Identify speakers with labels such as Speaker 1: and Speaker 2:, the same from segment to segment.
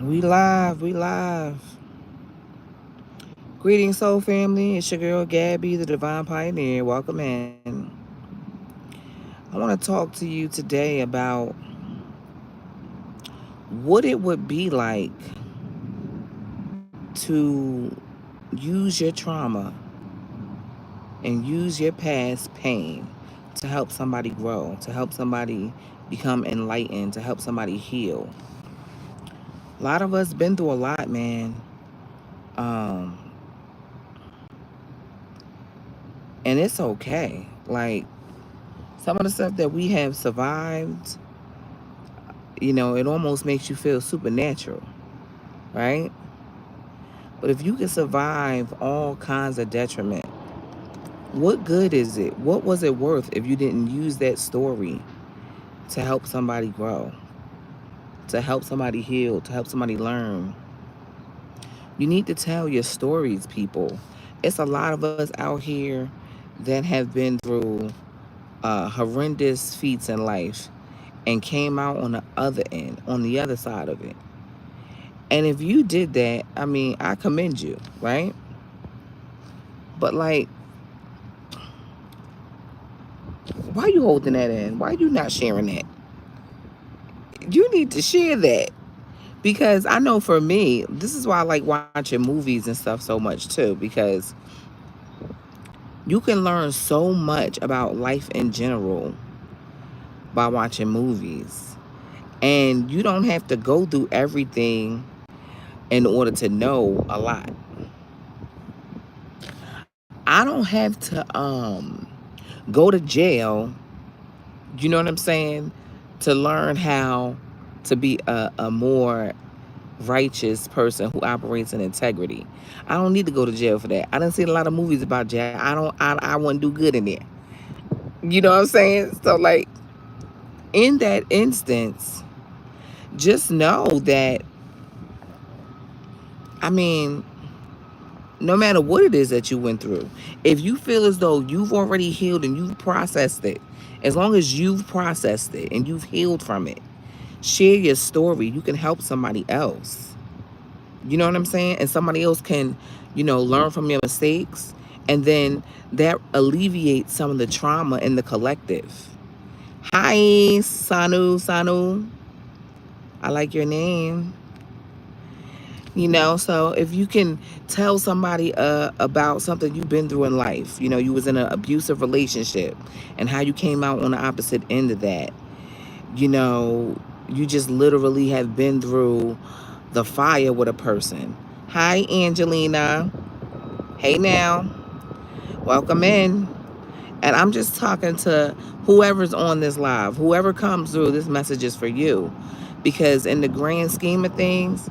Speaker 1: We live, we live. Greetings, soul family. It's your girl Gabby, the Divine Pioneer. Welcome in. I want to talk to you today about what it would be like to use your trauma and use your past pain to help somebody grow, to help somebody become enlightened, to help somebody heal. A lot of us been through a lot, man. Um, and it's okay. Like, some of the stuff that we have survived, it almost makes you feel supernatural, right? But if you can survive all kinds of detriment, what good is it? What was it worth if you didn't use that story to help somebody grow, to help somebody heal, to help somebody learn? You need to tell your stories, people. It's a lot of us out here that have been through horrendous feats in life and came out on the other end, on the other side of it. And if you did that, I mean, I commend you, right? But like, why you holding that in? Why you not sharing that? You need to share that. Because I know for me, this is why I like watching movies and stuff so much too, because you can learn so much about life in general by watching movies. And you don't have to go through everything in order to know a lot. I don't have to go to jail, you know what I'm saying, to learn how to be a more righteous person who operates in integrity. I don't need to go to jail for that. I done seen a lot of movies about jail. I wouldn't do good in there. You know what I'm saying? So like, in that instance, just know that, I mean, no matter what it is that you went through, if you feel as though you've already healed and you've processed it, as long as you've processed it and you've healed from it, share your story. You can help somebody else. You know what I'm saying? And somebody else can, learn from your mistakes. And then that alleviates some of the trauma in the collective. Hi, Sanu. I like your name. So if you can tell somebody about something you've been through in life, you was in an abusive relationship and how you came out on the opposite end of that, you know, you just literally have been through the fire with a person. Hi, Angelina. Hey now. Welcome in. And I'm just talking to whoever's on this live. Whoever comes through, this message is for you. Because in the grand scheme of things,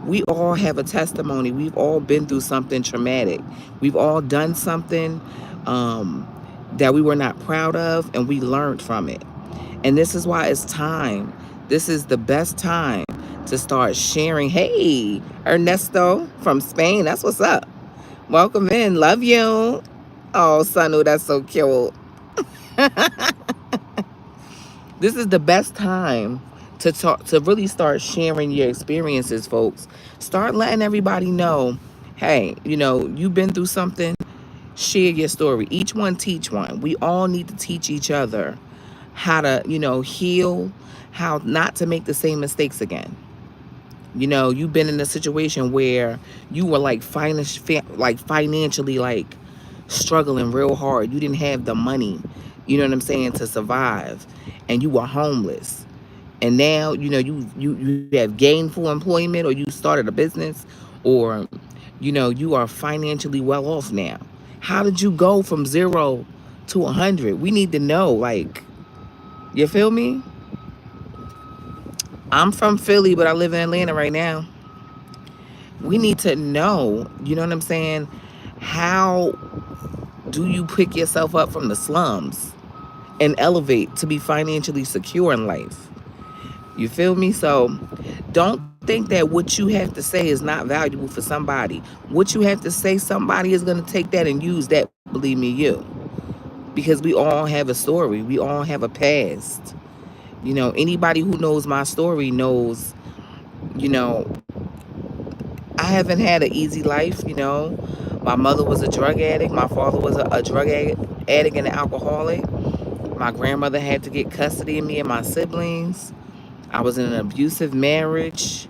Speaker 1: we all have a testimony. We've all been through something traumatic. We've all done something that we were not proud of, and we learned from it. And this is why it's time. This is the best time to start sharing. Hey, Ernesto from Spain. That's what's up. Welcome in. Love you. Oh, Sanu, that's so cute. This is the best time to talk, to really start sharing your experiences, folks. Start letting everybody know, hey, you've been through something. Share your story. Each one teach one. We all need to teach each other how to, heal, how not to make the same mistakes again. You've been in a situation where you were like financially like struggling real hard. You didn't have the money, you know what I'm saying, to survive, and you were homeless. And now, you have gainful employment, or you started a business, or you are financially well off now. How did you go from 0 to 100? We need to know, like, you feel me? I'm from Philly, but I live in Atlanta right now. We need to know, you know what I'm saying? How do you pick yourself up from the slums and elevate to be financially secure in life? You feel me? So don't think that what you have to say is not valuable for somebody. What you have to say, somebody is going to take that and use that, believe me, you. Because we all have a story. We all have a past. Anybody who knows my story knows, you know, haven't had an easy life, you know. My mother was a drug addict. My father was a drug addict and an alcoholic. My grandmother had to get custody of me and my siblings. I was in an abusive marriage,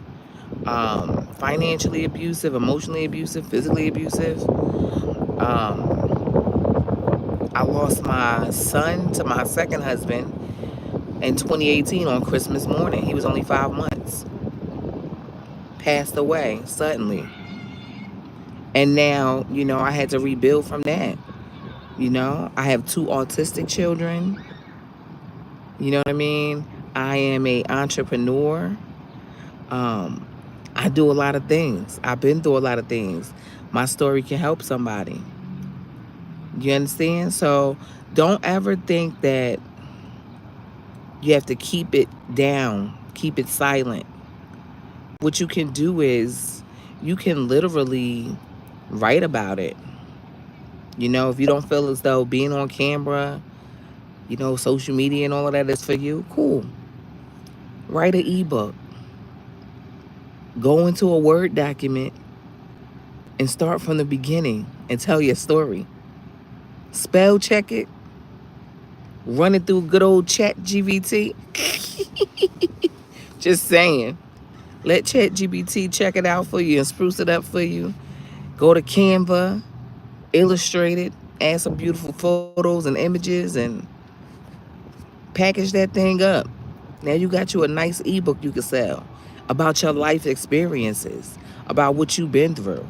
Speaker 1: financially abusive, emotionally abusive, physically abusive. I lost my son to my second husband in 2018 on Christmas morning. He was only 5 months. Passed away suddenly. And now, you know, I had to rebuild from that. You know, I have two autistic children. You know what I mean? I am a entrepreneur. Um, I do a lot of things. I've been through a lot of things. My story can help somebody. You understand? So don't ever think that you have to keep it down, keep it silent. What you can do is you can literally write about it. You know, if you don't feel as though being on camera, you know, social media and all of that is for you, cool. Write an ebook. Go into a Word document and start from the beginning and tell your story. Spell check it. Run it through good old Chat GBT. Just saying. Let Chat GBT check it out for you and spruce it up for you. Go to Canva, illustrate it, add some beautiful photos and images, and package that thing up. Now you got you a nice ebook you can sell about your life experiences, about what you've been through.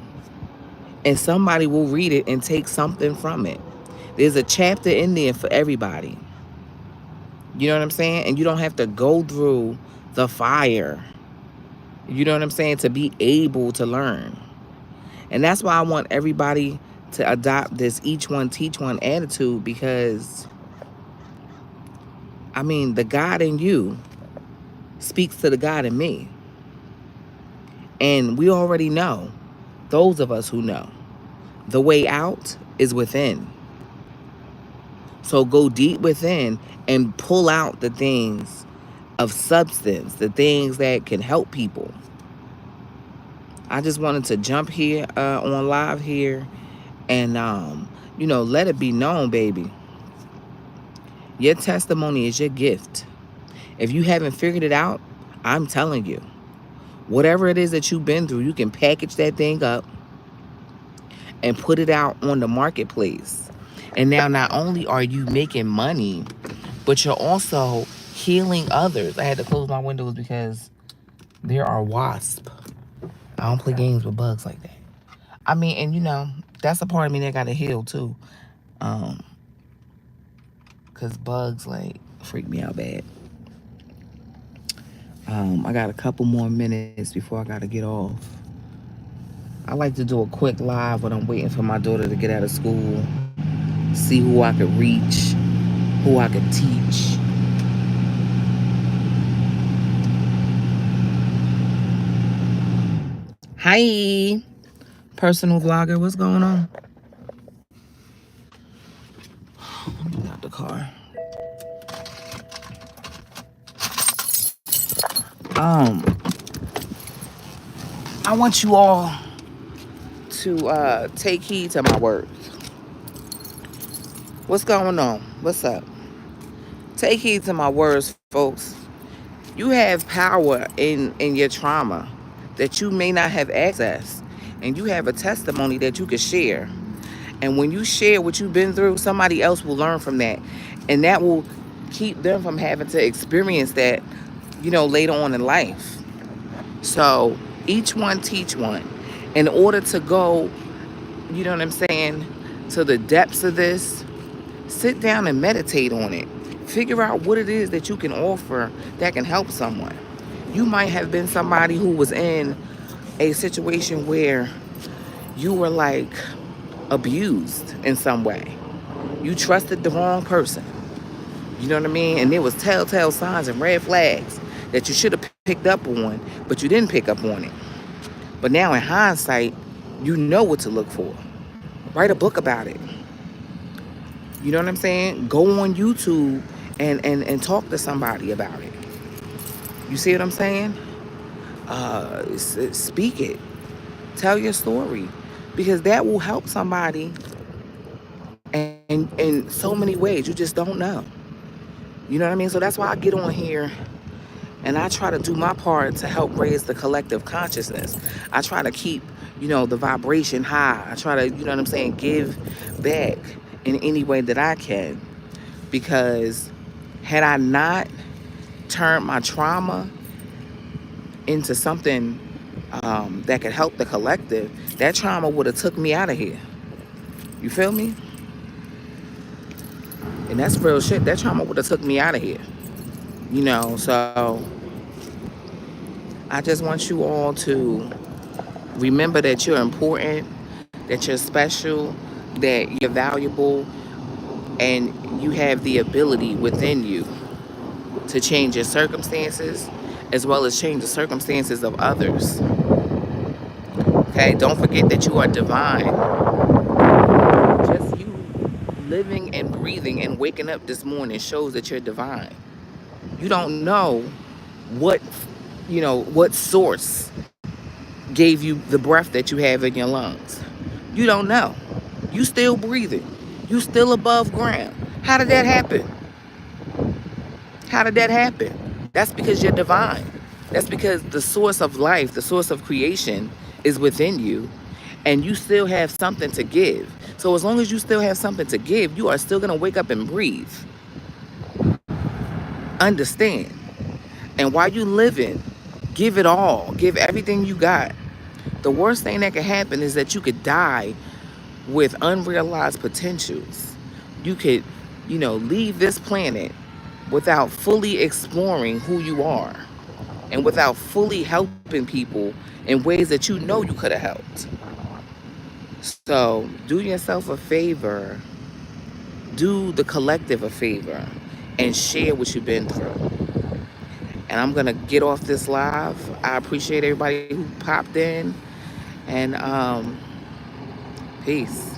Speaker 1: And somebody will read it and take something from it. There's a chapter in there for everybody. You know what I'm saying? And you don't have to go through the fire. You know what I'm saying? To be able to learn. And that's why I want everybody to adopt this each one teach one attitude, because I mean, the God in you speaks to the God in me. And we already know, those of us who know, the way out is within. So go deep within and pull out the things of substance, the things that can help people. I just wanted to jump here on live here and, you know, let it be known, baby. Your testimony is your gift. If you haven't figured it out, I'm telling you, whatever it is that you've been through, you can package that thing up and put it out on the marketplace. And now not only are you making money, but you're also healing others. I had to close my windows because there are wasps. I don't play games with bugs like that. I mean, and you know, that's a part of me that got to heal too. Because bugs like freak me out bad. I got a couple more minutes before I got to get off. I like to do a quick live when I'm waiting for my daughter to get out of school. See who I could reach, who I could teach. Hi, personal vlogger, what's going on? Get out the car. I want you all to take heed to my words. What's going on? What's up? Take heed to my words, folks. You have power in your trauma that you may not have access, and you have a testimony that you could share. And when you share what you've been through, somebody else will learn from that, and that will keep them from having to experience that, you know, later on in life. So each one teach one. In order to go, you know what I'm saying, to the depths of this, sit down and meditate on it. Figure out what it is that you can offer that can help someone. You might have been somebody who was in a situation where you were like abused in some way. You trusted the wrong person. You know what I mean? And there was telltale signs and red flags that you should have picked up on, but you didn't pick up on it. But now in hindsight, you know what to look for. Write a book about it. You know what I'm saying? Go on YouTube and talk to somebody about it. You see what I'm saying? Speak it. Tell your story, because that will help somebody and in so many ways. You just don't know. You know what I mean? So that's why I get on here and I try to do my part to help raise the collective consciousness. I try to keep, the vibration high. I try to, what I'm saying, give back in any way that I can. Because had I not turned my trauma into something that could help the collective, that trauma would have took me out of here. You feel me? And that's real shit. That trauma would have took me out of here. So I just want you all to remember that you're important, that you're special, that you're valuable, and you have the ability within you to change your circumstances as well as change the circumstances of others. Okay, don't forget that you are divine. Just you living and breathing and waking up this morning shows that you're divine. You don't know what, what source gave you the breath that you have in your lungs. You don't know. You still breathing. You still above ground. How did that happen? How did that happen? That's because you're divine. That's because the source of life, the source of creation is within you, and you still have something to give. So as long as you still have something to give, you are still going to wake up and breathe. Understand. And while you living, give it all. Give everything you got. The worst thing that could happen is that you could die with unrealized potentials. You could, leave this planet without fully exploring who you are and without fully helping people in ways that you could have helped. So do yourself a favor, do the collective a favor, and share what you've been through. And I'm gonna get off this live. I appreciate everybody who popped in, and peace.